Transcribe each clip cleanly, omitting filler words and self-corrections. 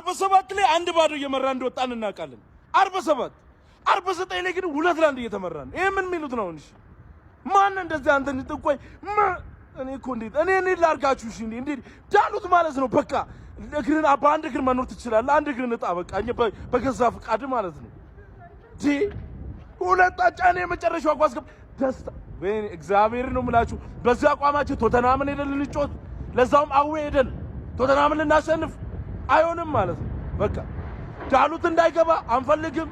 47 ላይ 1-0 እየመራ እንደወጣን እናውቃለን 49 ላይ ግን 2-1 እየተመራን ይሄ ምን ሚሉት ነው እንዴ ማን እንደዚህ አንተን ጥቆይ እኔ እኮ እንዴት እኔ ላርጋችሁ እሺ እንዴ ዳሉት ማለት ነው በቃ እግርን በአንድ እግር መኖር ትችላለህ አንድ እግርን እጣ በቃ በገዛ ፍቃድ ማለት ነው ዲ ሁለት አጫኔ መጨረሻው ኳስ ደስታ ወይኔ እግዚአብሔር ነው ምላችሁ በዛ አቋማችን ቶተናምን ሄደን ልንጮት ለዛውም አዌ ሄደን ቶተናምን ልናሸንፍ አይሆንም ማለት ነው በቃ ዳሉት እንዳይገባ አንፈልግም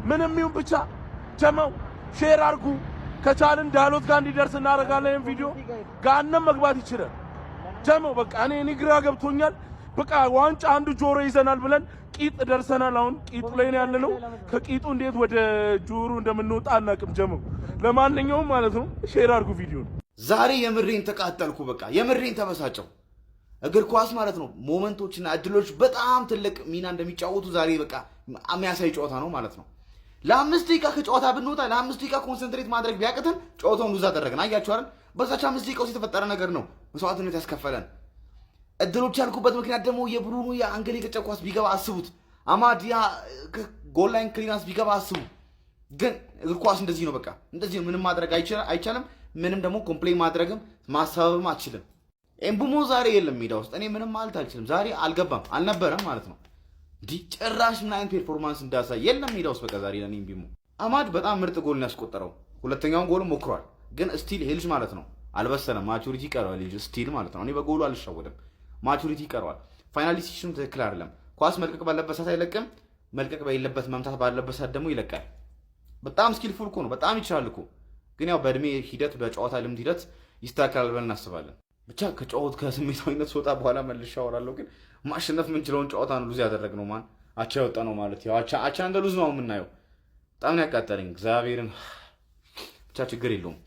ምንም ይሁን ብቻ ጀማው ሼር አርጉ ከቻልን ዳሉት ጋር እንዲደርስ እናደርጋለን ቪዲዮ ጋንም መግባት ይችላል ጀማው በቃ እኔ ግራ ገብቶኛል በቃ ዋንጫ አንዱ ጆሮ ይዘናል ብለን ቂጥ ደርሰናል አሁን ቂጡ ላይ ነው ያለነው ከቂጡ እንዴት ወደ ጆሮ እንደምንወጣ አናቅም ጀማው ለማንኛውም ማለት ነው ሼር አርጉ ቪዲዮ ዛሬ የምሬን ተቃጠልኩ በቃ የምሬን ተበሳጨው እግር ኳስ ማለት ነው ሞመንቶችና እድሎች በጣም ትልቅ ሚና እንደሚጫወቱ ዛሬ በቃ የሚያሳይ ጨዋታ ነው ማለት ነው ለ5 ደቂቃ ከጨዋታ ብንወጣ ለ5 ደቂቃ ኮንሰንትሬት ማድረግ ቢያቅተን ጨዋታውን ሉዝ አደረግን አያችሁ አይደል በዛች 5 ደቂቃ ውስጥ የተፈጠረ ነገር ነው መስዋዕትነት ያስከፈለን እድሎች ያልኩበት ምክንያት ደግሞ የብሩኑ የአንገል የቀጨ ኳስ ቢገባ አስቡት አማድ ያ ጎል ላይን ክሊራንስ ቢገባ አስቡ ግን እግር ኳስ እንደዚህ ነው በቃ እንደዚህ ነው ምንም ማድረግ አይቻልም ምንም ደግሞ ኮምፕሌን ማድረግም ማሳበብም አትችልም ኤምቡሞ ዛሬ የለም ሜዳ ውስጥ እኔ ምንም ማለት አልችልም ዛሬ አልገባም አልነበረም ማለት ነው ዲ ጭራሽ ምን አይነት ፐርፎርማንስ እንዳሳይ የለም ሜዳ ውስጥ በቃ ዛሬ ለኔ ኤምቡሞ አማድ በጣም ምርጥ ጎል ያስቆጠረው ሁለተኛውን ጎል ሞክሯል ግን ስቲል ሄልጅ ማለት ነው አልበሰለም ማቹሪቲ ቀርዋል ልጅ ስቲል ማለት ነው እኔ በጎሉ አልሻወደም ማቹሪቲ ቀርዋል ፋይናል ዲሲሽን ትክክል አይደለም ኳስ መልቀቅ ባለበት ሰዓት አይለቅም መልቀቅ ባለበት መምታት ባለበት ሰዓት ደግሞ ይለቃል በጣም ስኪልፉል እኮ ነው በጣም ይችላል እኮ ግን ያው በእድሜ ሂደት በጨዋታ ልምድ ሂደት ይስተካከላል ብለን እናስባለን ብቻ ከጨዋታው ከስሜታዊነት ወጣ በኋላ መልሼ አወራለሁ ግን ማሸነፍ የምንችለውን ጨዋታ ነው ሉዝ ያደረግነው ማን አቻ ያወጣ ነው ማለት ያው አቻ እንደ ሉዝ ነው የምናየው በጣም ነው ያቃጠለኝ እግዚአብሔርን ብቻ ችግር የለውም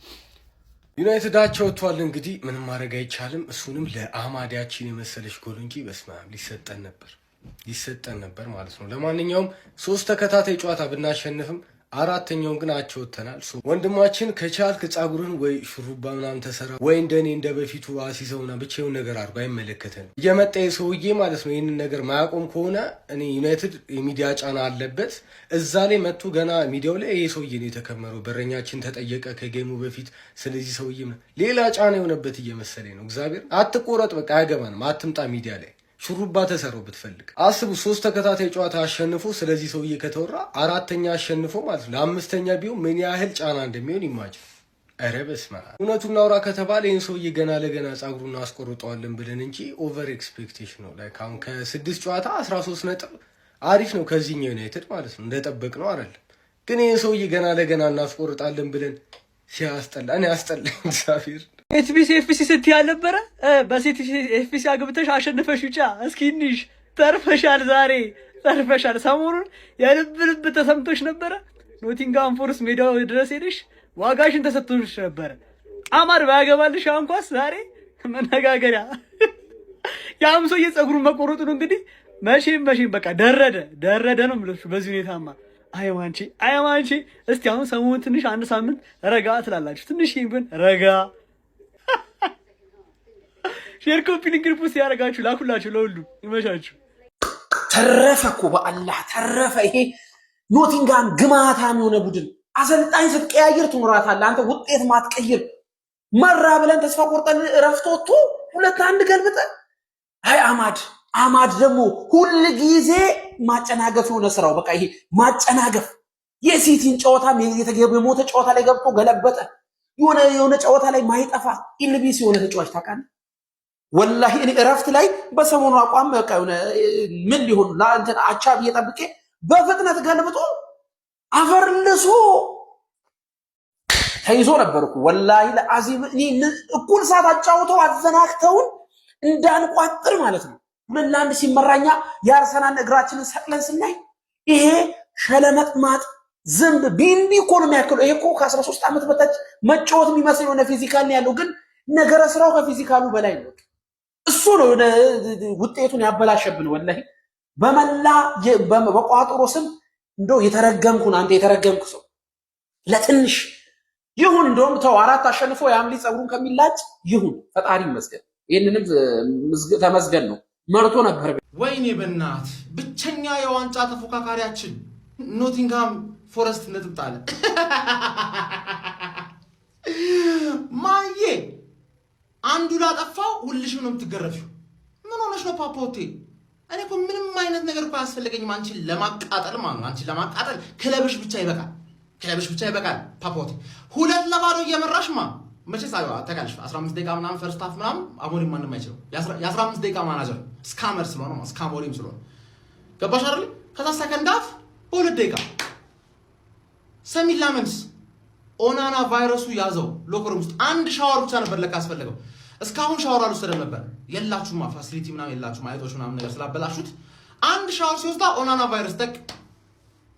ዩናይትድ አቻ ወጥቷል እንግዲህ ምንም ማድረግ አይቻልም እሱንም ለአማዲያችን የመሰለች ጎል እንጂ በስማም ሊሰጠን ነበር ማለት ነው ለማንኛውም 3 ተከታታይ ጨዋታ ብናሸንፍም አራተኛውን ግን አቻ ወጥተናል ወንድማችን ከቻልክ ጻጉርን ወይ ሹሩባ ምናምን ተሰራ ወይ እንደኔ እንደበፊቱ አሲሰውና ብቻውን ነገር አድርጎ አይመለከተንም እየመጣ የሰውዬ ማለት ነው ይሄንን ነገር ማያቆም ከሆነ እኔ ዩናይትድ የሚዲያ ጫና አለበት እዛ ላይ መጥቶ ገና ሚዲያው ላይ ይሄ ሰውዬ ነው የተከመረው በረኛችን ተጠየቀ ከጌሙ በፊት ስለዚህ ሰውዬ ሌላ ጫና የሆነበት እየመሰለኝ ነው እግዚአብሔር አትቆረጥ በቃ አያገባንም አትምጣ ሚዲያ ላይ ሹሩባ ተሰራው ብትፈልግ አስቡ 3 ተከታታይ ጨዋታ አሸንፎ ስለዚህ ሰውዬ ከተወራ አራተኛ አሸንፎ ማለት ነው ለአምስተኛ ቢሆን ምን ያህል ጫና እንደሚሆን ኢማጂን ኧረ በስመ አብ እውነቱን እናውራ ከተባለ ይሄን ሰውዬ ገና ለገና ጻጉሩን አስቆርጠዋለን ብለን እንጂ ኦቨር ኤክስፔክቴሽን ነው ላይክ አሁን ከ6 ጨዋታ 13 ነጥብ አሪፍ ነው ከዚህኛው ዩናይትድ ማለት ነው እንደጠበቅነው አይደለም ግን ይሄን ሰውዬ ገና ለገና እናስቆርጣለን ብለን ሲያስጠላ እኔ አስጠላኝ እግዚአብሔር ኤፍሲ ስትይ አልነበረ በሴት ኤፍሲ አግብተሽ አሸንፈሽ ብቻ እስኪ እንሽ ተርፈሻል ዛሬ ተርፈሻል ሰሞኑን የልብ ተሰምቶሽ ነበረ ኖቲንጋም ፎረስት ሜዳው ድረስ ሄደሽ ዋጋሽን ተሰጥቶሽ ነበረ አማር ባያገባልሽ አንኳስ ዛሬ መነጋገሪያ ያም ሰው የፀጉሩን መቆረጡ ነው እንግዲህ መቼም በቃ ደረደ ነው የምልሽ በዚህ ሁኔታማ አይማንቺ እስቲ አሁን ሰሞኑን ትንሽ አንድ ሳምንት ረጋ ትላላችሁ ትንሽ ይብን ረጋ ሼር ኮፒ ሊንክ ሪፖስት ያደርጋችሁ ላኩላችሁ ለሁሉ ይመሻችሁ ተረፈ እኮ በአላህ ተረፈ ይሄ ኖቲንጋም ግማታም የሆነ ቡድን አሰልጣኝ ስትቀያየር ትኖራታለህ አንተ ውጤት ማትቀይር መራ ብለን ተስፋ ቆርጠን እረፍት ወጥቶ 2-1 ገልብጠን አይ አማድ ደግሞ ሁሉ ጊዜ ማጨናገፍ የሆነ ስራው በቃ ይሄ ማጨናገፍ የሲቲን ጨዋታ የሞተ ጨዋታ ላይ ገብቶ ገለበጠ የሆነ ጨዋታ ላይ ማይጠፋ ኢልቢስ የሆነ ተጫዋች ታውቃለህ ወላሂ እኔ እረፍት ላይ በሰሞኑ አቋም በቃ ምን ሊሆን ለአንተ አቻ እየጠብቄ በፍጥነት ገልብጦ አፈርልሶ ተይዞ ነበርኩ ወላሂ ለአዚም እኔ እኩል ሰዓት አጫውተው አዘናክተውን እንዳንቋጥር ማለት ነው 2-1 ሲመራኛ የአርሰናል እግራችንን ሰቅለን ስናይ ይሄ ሸለመጥማጥ ዝምብ ቢንቢ እኮ ነው የሚያክለው ይሄ እኮ ከ13 ዓመት በታች መጫወት የሚመስል የሆነ ፊዚካል ነው ያለው ግን ነገረ ስራው ከፊዚካሉ በላይ ነው እሱ ነው ውጤቱን ያበላሸብን ወላሂ በመላ በቋጥሮ ስም እንደው የተረገምኩን አንተ የተረገምኩ ሰው ለትንሽ ይሁን እንደውም ተው 4 አሸንፎ ያምሊ ጸጉሩን ከሚላጭ ይሁን ፈጣሪ ይመስገን ይሄንንም ተመስገን ነው መርቶ ነበር። ወይኔ በእናት ብቸኛ የዋንጫ ተፎካካሪያችን ኖቲንግሃም ፎረስት ነጥብ ጣለ። ማዬ አንዱ ላጠፋው ሁልሽ ነው የምትገረፊው። ምን ሆነሽ ነው ፓፖቴ? እኔ እኮ ምንም አይነት ነገር እኮ አያስፈልገኝም አንቺን ለማቃጠል ማለት ነው። አንቺን ለማቃጠል ክለብሽ ብቻ ይበቃል፣ ክለብሽ ብቻ ይበቃል ፓፖቴ። 2-0 እየመራሽ መቼስ ተጋልሽ 15 ደቂቃ ምናምን ፈርስት ሃፍ ምናምን አሞሪም ማንም አይችለው። የ15 ደቂቃ ማናጀር ስካመር ስለሆነ ስካሞሪም ስለሆነ ገባሽ አይደል? ከዛ ሰከንድ ሃፍ በ2 ደቂቃ ሰሚ ላመንስ ኦናና ቫይረሱ ያዘው። ሎከር ውስጥ አንድ ሻወር ብቻ ነበር ለካ አስፈልገው። እስካሁን ሻወር አልወሰደም ነበር። የላችሁማ ፋሲሊቲ ምናምን የላችሁም አይጦች ምናምን ነገር ስላበላሹት አንድ ሻወር ሲወስዳ ኦናና ቫይረስ ተክ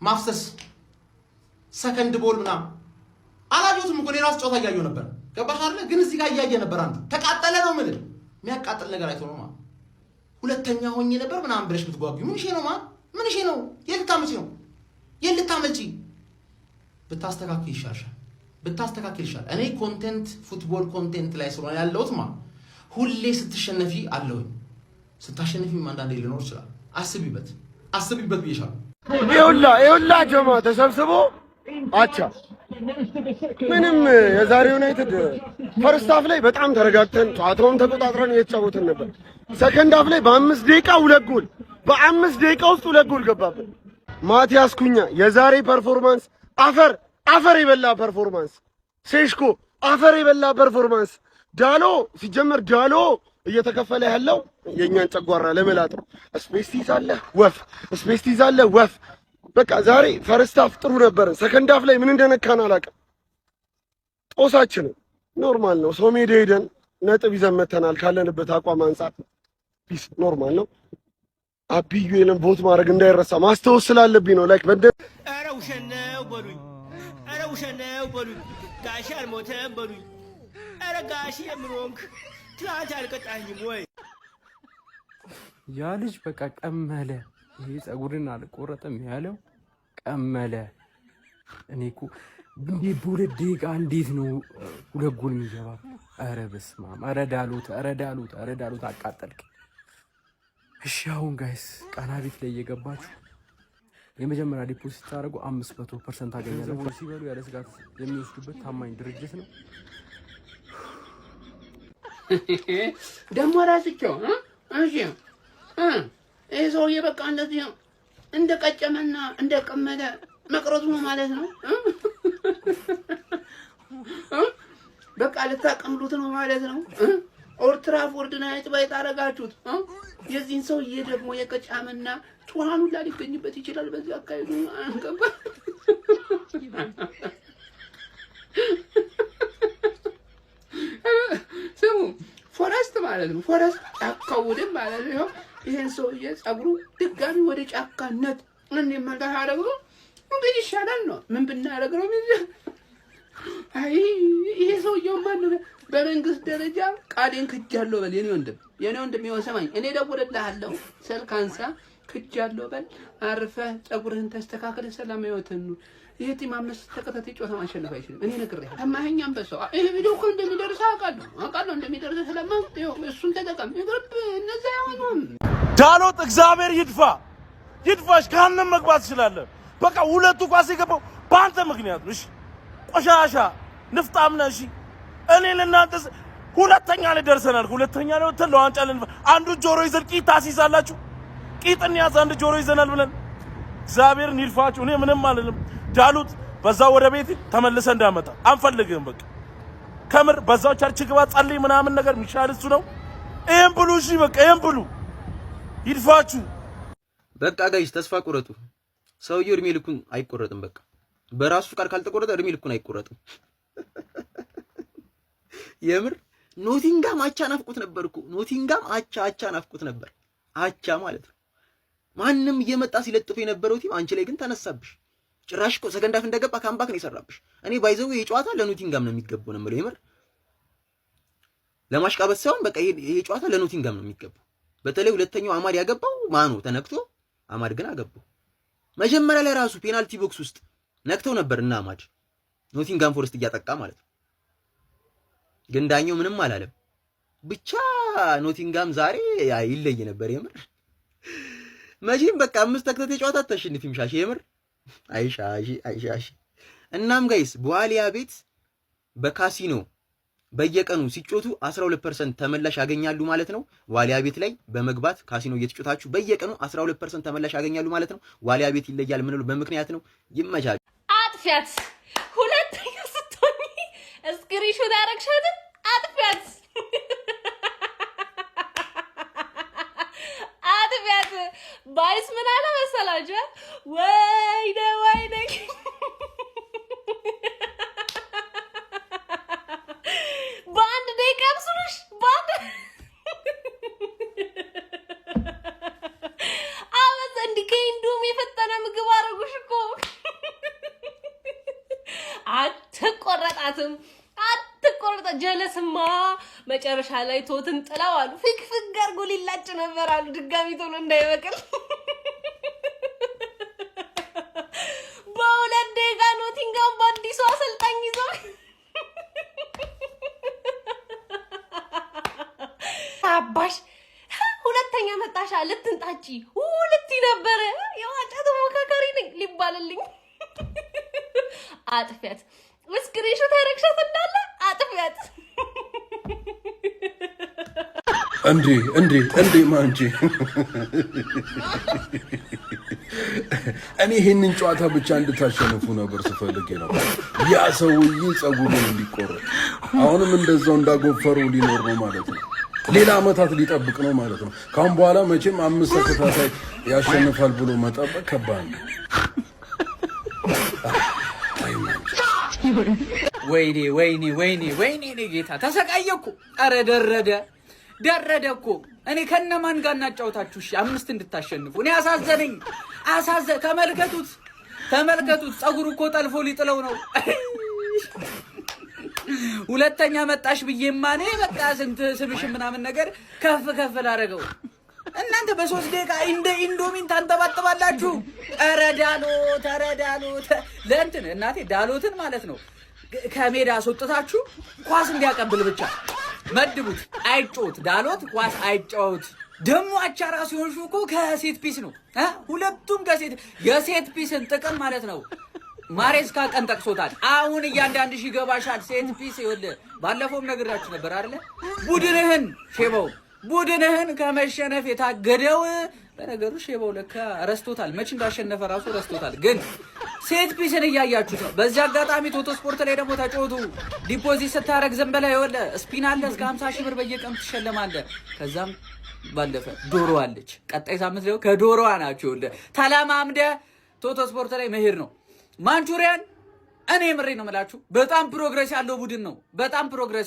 ማፍሰስ ሰከንድ ቦል ምናምን አላየሁትም እኮ ራስ ጨዋታ እያየሁ ነበር። ገባሽ አይደል? ግን እዚህ ጋር እያየ ነበር። አንዱ ተቃጠለ ነው ምን የሚያቃጥል ነገር አይቶ ነው ማለት ሁለተኛ ሆኜ ነበር ምናምን ብለሽ ብትጓጉ ምን እሺ ነው ማለት ምን እሺ ነው የልታመጪ ነው የልታመጪ ብታስተካክል ይሻልሻል። ብታስተካክል ይሻል። እኔ ኮንቴንት ፉትቦል ኮንቴንት ላይ ስለሆነ ያለሁት ሁሌ ስትሸነፊ አለውኝ ስታሸነፊም አንዳንዴ ሊኖር ይችላል። አስቢበት ብዬሻለሁ። ይኸውላ ጀማ ተሰብስቦ አቻ ምንም የዛሬ ዩናይትድ ፈርስት ሃፍ ላይ በጣም ተረጋግተን ጨዋታውን ተቆጣጥረን እየተጫወትን ነበር። ሰከንድ ሃፍ ላይ በ5 ደቂቃ 2 ጎል በ5 ደቂቃ ውስጥ 2 ጎል ገባብን። ማቲያስ ኩኛ የዛሬ ፐርፎርማንስ አፈር የበላ ፐርፎርማንስ፣ ሴሽኮ አፈር የበላ ፐርፎርማንስ። ዳሎ ሲጀመር ዳሎ እየተከፈለ ያለው የኛን ጨጓራ ለመላጥ ነው። ስፔስ ትይዛለህ ወፍ በቃ ዛሬ ፈርስት ሃፍ ጥሩ ነበር። ሰከንድ ሃፍ ላይ ምን እንደነካን አላውቅም። ጦሳችንን ኖርማል ነው። ሰው ሜዳ ሄደን ነጥብ ይዘን መተናል ካለንበት አቋም አንጻር ፒስ ኖርማል ነው። አብዩ የለም ቦት ማድረግ እንዳይረሳ ማስተዋወስ ስላለብኝ ነው። ላይክ ኧረ ውሸት ነው በሉኝ፣ ጋሼ አልሞተም በሉኝ። ኧረ ጋሼ የምሮንክ ትናንት አልቀጣኝም ወይ? ያ ልጅ በቃ ቀመለ። ይሄ ፀጉርን አልቆረጠም ያለው ቀመለ። እኔ እኮ እንዴት በ2 ደቂቃ እንዴት ነው 2 ጎል የሚገባ? ኧረ በስመ አብ! ኧረ ዳሉት አቃጠልክ። እሺ አሁን ጋይስ ቃና ቤት ላይ እየገባችሁ የመጀመሪያ ዲፖዚት ታደርጉ 500% ታገኛለሁ። ሲበሉ ያለ ስጋት የሚወስዱበት ታማኝ ድርጅት ነው። ደሞ ራስቸው እሺ ይሄ ሰውዬ በቃ እንደዚህ እንደ ቀጨመና እንደ ቀመለ መቅረቱ ነው ማለት ነው። በቃ ልታቀምሉት ነው ማለት ነው። ኦልድ ትራፎርድ ናይት ባይ ታረጋችሁት። የዚህን ሰውዬ ደግሞ የቀጫመና ጩሃኑ ላይ ሊገኝበት ይችላል። በዚህ አካባቢ አንገባ ስሙ ፎረስት ማለት ነው። ፎረስት ጫካውድም ማለት ነው። ይሄን ሰውዬ ጸጉሩ ድጋሚ ወደ ጫካነት እንደሚመለስ አደረገ። እንግዲህ ይሻላል ነው ምን ብናደርግ ነው? አይ ይሄ ሰውዬው ማን ነው? በመንግስት ደረጃ ቃሌን ክጃለሁ በል። የኔ ወንድም ይወሰማኝ። እኔ ደውልልሃለሁ፣ ስልክ አንሳ። ክጃለሁ በል። አርፈህ ጸጉርህን ተስተካክለ ሰላም ህይወትን ነው። ይሄ ቲም 5 ተከታታይ ጨዋታ ማሸነፍ አይችልም። እኔ ነግሬሃለሁ። ሰማኸኛም በሰው ይሄ ቪዲዮ እኮ እንደሚደርስ አውቃለሁ እንደሚደርስ ስለማን እሱን ተጠቀም። ይግርብ እነዛ አይሆኑም። ዳሎት እግዚአብሔር ይድፋሽ ካንም መግባት ትችላለህ። በቃ ሁለቱ ኳስ የገባው በአንተ ምክንያት ነው። እሺ ቆሻሻ ንፍጣም ነህ። እሺ እኔ ለእናንተ ሁለተኛ ላይ ደርሰናል። ሁለተኛ ላይ ወጥተን ለዋንጫ አንዱ ጆሮ ይዘን ቂጥ ታስይዛላችሁ። ቂጥን ያዝ አንድ ጆሮ ይዘናል ብለን እግዚአብሔርን ይድፋችሁ። እኔ ምንም አልልም። ዳሉት በዛው ወደ ቤት ተመልሰ እንዳመጣ አንፈልግም። በቃ ከምር በዛው ቸርች ግባ ጸልይ ምናምን ነገር የሚሻል እሱ ነው። ይሄን ብሉ። እሺ በቃ ይሄን ብሉ። ይድፋችሁ። በቃ ጋይስ ተስፋ ቆረጡ። ሰውየው እድሜ ልኩን አይቆረጥም። በቃ በራሱ ፍቃድ ካልተቆረጠ እድሜ ልኩን አይቆረጥም። የምር ኖቲንጋም አቻ ናፍቆት ነበር እኮ ኖቲንጋም አቻ ናፍቆት ነበር። አቻ ማለት ነው። ማንም እየመጣ ሲለጥፉ የነበረው ቲም አንቺ ላይ ግን ተነሳብሽ። ጭራሽ እኮ ሰከንድ ሃፍ እንደገባ ካምባክ ነው የሰራብሽ። እኔ ባይዘው የጨዋታ ለኖቲንጋም ነው የሚገባው ነው የምለው። የምር ለማሽቃበጥ ሳይሆን በቃ ይሄ ጨዋታ ለኖቲንጋም ነው የሚገባው። በተለይ ሁለተኛው አማድ ያገባው ማኑ ተነክቶ አማድ ግን አገባው። መጀመሪያ ላይ ራሱ ፔናልቲ ቦክስ ውስጥ ነክተው ነበር እና አማድ ኖቲንጋም ፎረስት እያጠቃ ማለት ነው። ግን ዳኛው ምንም አላለም። ብቻ ኖቲንጋም ዛሬ ይለይ ነበር የምር። መቼም በቃ 5 ተከታታይ ጨዋታ አታሸንፊም ሻሺ የምር አይሻሺ። እናም ጋይስ በዋሊያ ቤት በካሲኖ በየቀኑ ሲጮቱ 12% ተመላሽ ያገኛሉ ማለት ነው። ዋሊያ ቤት ላይ በመግባት ካሲኖ እየተጮታችሁ በየቀኑ 12% ተመላሽ ያገኛሉ ማለት ነው። ዋሊያ ቤት ይለያል ምን ነው በምክንያት ነው። ይመቻል። አጥፊያት ሁለተኛ ስትሆኚ ስክሪንሾት ያረግሻትን አጥፊያት አጥፊያት። ባይስ ምን አለ መሰላችሁ? ወይኔ በአንድ ደቂቃ ያብስሉሽ በአንድ አበዛ እንዲህ ከኢንዶሚ የፈጠነ ምግብ አረጉሽ እኮ። አትቆረጣትም አትቆረጣ። ጀለስማ መጨረሻ ላይ ቶትን ጥለው አሉ ፍግፍግ አድርጎ ሊላጭ ነበር አሉ ድጋሚ ቶሎ እንዳይበቅል። በሁለት ደቂቃ ኖቲንጋም በአዲሱ አሰልጣኝ ይዞ አባሽ ሁለተኛ መጣሻ ልትንጣጪ ሁለቲ ነበረ የዋጫ ተሞካካሪ ነኝ ሊባልልኝ። አጥፊያት ስክሪንሾት ያረግሻት እንዳለ አጥፊያት። እንዴ ማንጂ እኔ ይሄንን ጨዋታ ብቻ እንድታሸንፉ ነበር ስፈልግ ነበር። ያ ሰውዬ ጸጉሩን እንዲቆረጥ አሁንም እንደዛው እንዳጎፈሩ ሊኖር ነው ማለት ነው። ሌላ አመታት ሊጠብቅ ነው ማለት ነው። ካሁን በኋላ መቼም 5 ተከታታይ ያሸንፋል ብሎ መጠበቅ ከባድ ነው። ወይኔ ጌታ ተሰቃየኩ። ኧረ ደረደ እኮ። እኔ ከነማን ጋር እናጫውታችሁ? እሺ 5 እንድታሸንፉ እኔ አሳዘነኝ። ተመልከቱት ጸጉሩ እኮ ጠልፎ ሊጥለው ነው። ሁለተኛ መጣሽ ብዬማ እኔ በቃ ስንት ስምሽ ምናምን ነገር ከፍ ላደረገው። እናንተ በ3 ደቂቃ እንደ ኢንዶሚን ታንጠባጥባላችሁ። ኧረ ዳሎት ለእንትን እናቴ ዳሎትን ማለት ነው ከሜዳ አስወጥታችሁ ኳስ እንዲያቀብል ብቻ መድቡት። አይጮት ዳሎት ኳስ አይጫወት። ደሞ አቻ ራሱ ይሆንሹ እኮ ከሴት ፒስ ነው። ሁለቱም የሴት ፒስን ጥቅም ማለት ነው ማሬስካ ቀን ጠቅሶታል። አሁን እያንዳንድሽ ይገባሻል። ሴት ፒስ ይወለ ባለፈውም ነግራችሁ ነበር አይደለ? ቡድንህን ከመሸነፍ የታገደው በነገሩ ሼባው ለካ ረስቶታል። መች እንዳሸነፈ ራሱ ረስቶታል። ግን ሴት ፒስን እያያችሁት ነው። በዚህ አጋጣሚ ቶቶ ስፖርት ላይ ደግሞ ተጫወቱ። ዲፖዚት ስታረግ ዘንበላ ይወለ ስፒን አለ እስከ 50 ሺህ ብር በየቀኑ ትሸለማለህ። ከዛም ባለፈ ዶሮ አለች። ቀጣይ ሳምንት ላይ ከዶሮዋ ናቸው ይወለ ተለማምደ ቶቶ ስፖርት ላይ መሄድ ነው። ማንቹሪያን እኔ ምሬ ነው የምላችሁ በጣም ፕሮግሬስ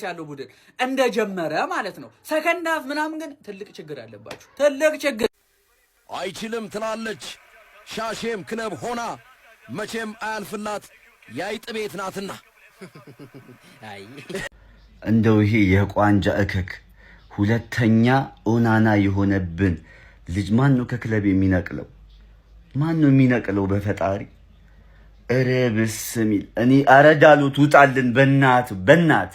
ያለው ቡድን እንደጀመረ ማለት ነው። ሰከንድ ሃፍ ምናምን ግን ትልቅ ችግር አለባችሁ። አይችልም ትላለች ሻሼም ክለብ ሆና መቼም አያልፍላት ያይጥ ቤት ናትና። እንደው ይሄ የቋንጃ እከክ ሁለተኛ ኦናና የሆነብን ልጅ ማን ነው ከክለብ የሚነቅለው? በፈጣሪ እረ በስሚል እኔ አረ ዳሎት ውጣልን በእናት